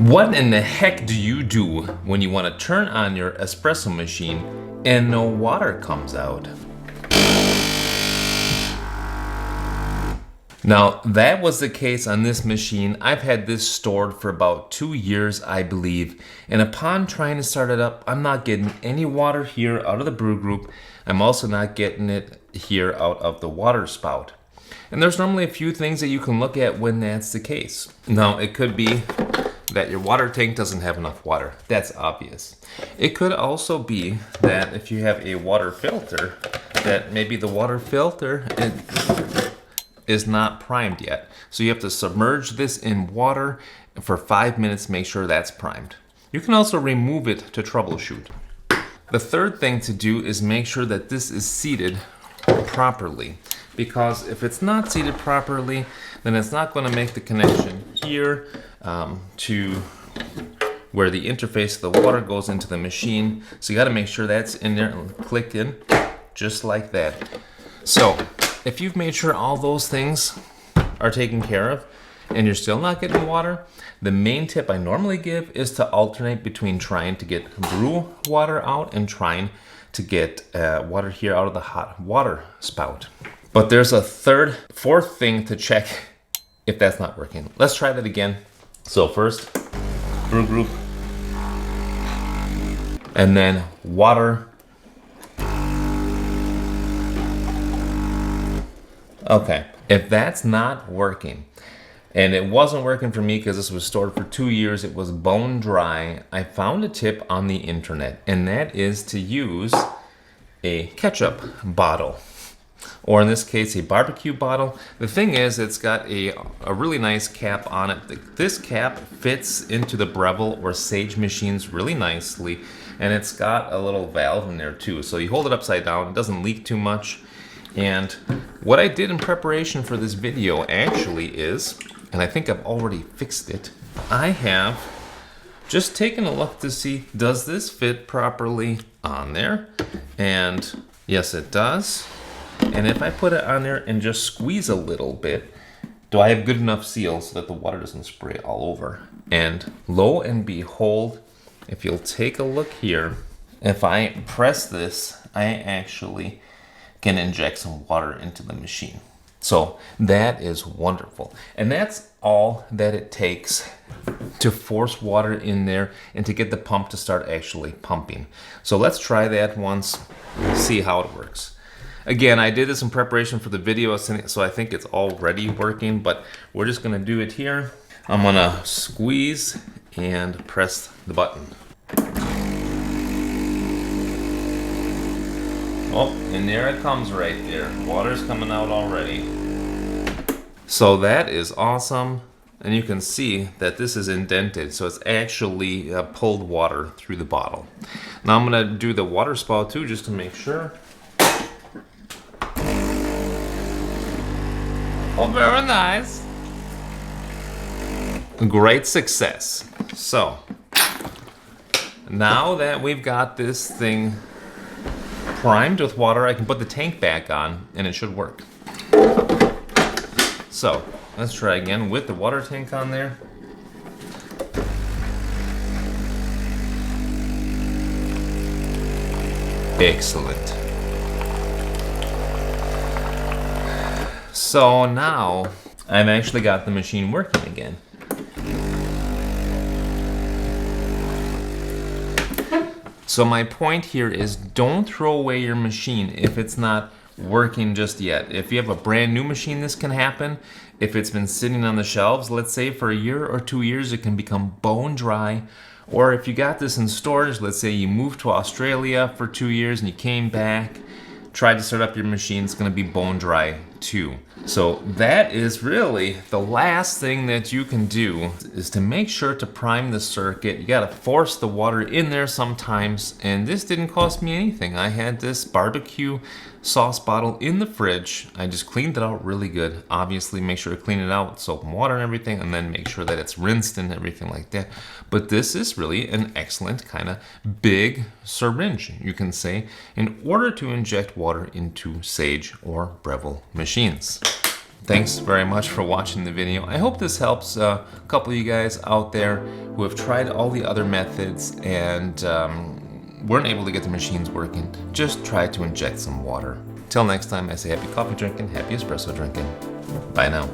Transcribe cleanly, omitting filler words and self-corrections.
What in the heck do you do when you want to turn on your espresso machine and no water comes out? Now, that was the case on this machine. I've had this stored for about 2 years, I believe. And upon trying to start it up, I'm not getting any water here out of the brew group. I'm also not getting it here out of the water spout. And there's normally a few things that you can look at when that's the case. Now, it could be that your water tank doesn't have enough water. That's obvious. It could also be that if you have a water filter, that maybe the water filter is not primed yet. So you have to submerge this in water for 5 minutes to make sure that's primed. You can also remove it to troubleshoot. The third thing to do is make sure that this is seated properly, because if it's not seated properly, then it's not going to make the connection here to where the interface of the water goes into the machine. So you got to make sure that's in there and click in just like that. So if you've made sure all those things are taken care of and you're still not getting water, the main tip I normally give is to alternate between trying to get brew water out and trying to get water here out of the hot water spout. But there's a fourth thing to check if that's not working. Let's try that again. So first, brew group, and then water. Okay, if that's not working, and it wasn't working for me because this was stored for 2 years, it was bone dry, I found a tip on the internet, and that is to use a ketchup bottle, or in this case, a barbecue bottle. The thing is, it's got a really nice cap on it. This cap fits into the Breville or Sage machines really nicely, and it's got a little valve in there too. So you hold it upside down, it doesn't leak too much. And what I did in preparation for this video actually is, and I think I've already fixed it, I have just taken a look to see, does this fit properly on there? And yes, it does. And if I put it on there and just squeeze a little bit, do I have good enough seal so that the water doesn't spray all over? And lo and behold, if you'll take a look here, if I press this, I actually can inject some water into the machine. So that is wonderful. And that's all that it takes to force water in there and to get the pump to start actually pumping. So let's try that once, see how it works. Again, I did this in preparation for the video, so I think it's already working, but we're just gonna do it here. I'm gonna squeeze and press the button. Oh, and there it comes right there. Water's coming out already. So that is awesome. And you can see that this is indented, so it's actually pulled water through the bottle. Now I'm gonna do the water spout too, just to make sure. Oh, very nice. Great success. So, now that we've got this thing primed with water, I can put the tank back on and it should work. So, let's try again with the water tank on there. Excellent. So now I've actually got the machine working again. So my point here is, don't throw away your machine if it's not working just yet. If you have a brand new machine, this can happen. If it's been sitting on the shelves, let's say for a year or 2 years, it can become bone dry. Or if you got this in storage, let's say you moved to Australia for 2 years and you came back, tried to start up your machine, it's gonna be bone dry too. So that is really the last thing that you can do, is to make sure to prime the circuit. You gotta force the water in there sometimes, and this didn't cost me anything. I had this barbecue sauce bottle in the fridge. I just cleaned it out really good. Obviously make sure to clean it out with soap and water and everything, and then make sure that it's rinsed and everything like that. But this is really an excellent kind of big syringe, you can say, in order to inject water into Sage or Breville machines. Thanks very much for watching the video. I hope this helps a couple of you guys out there who have tried all the other methods and weren't able to get the machines working. Just try to inject some water. Till next time, I say happy coffee drinking, happy espresso drinking. Bye now.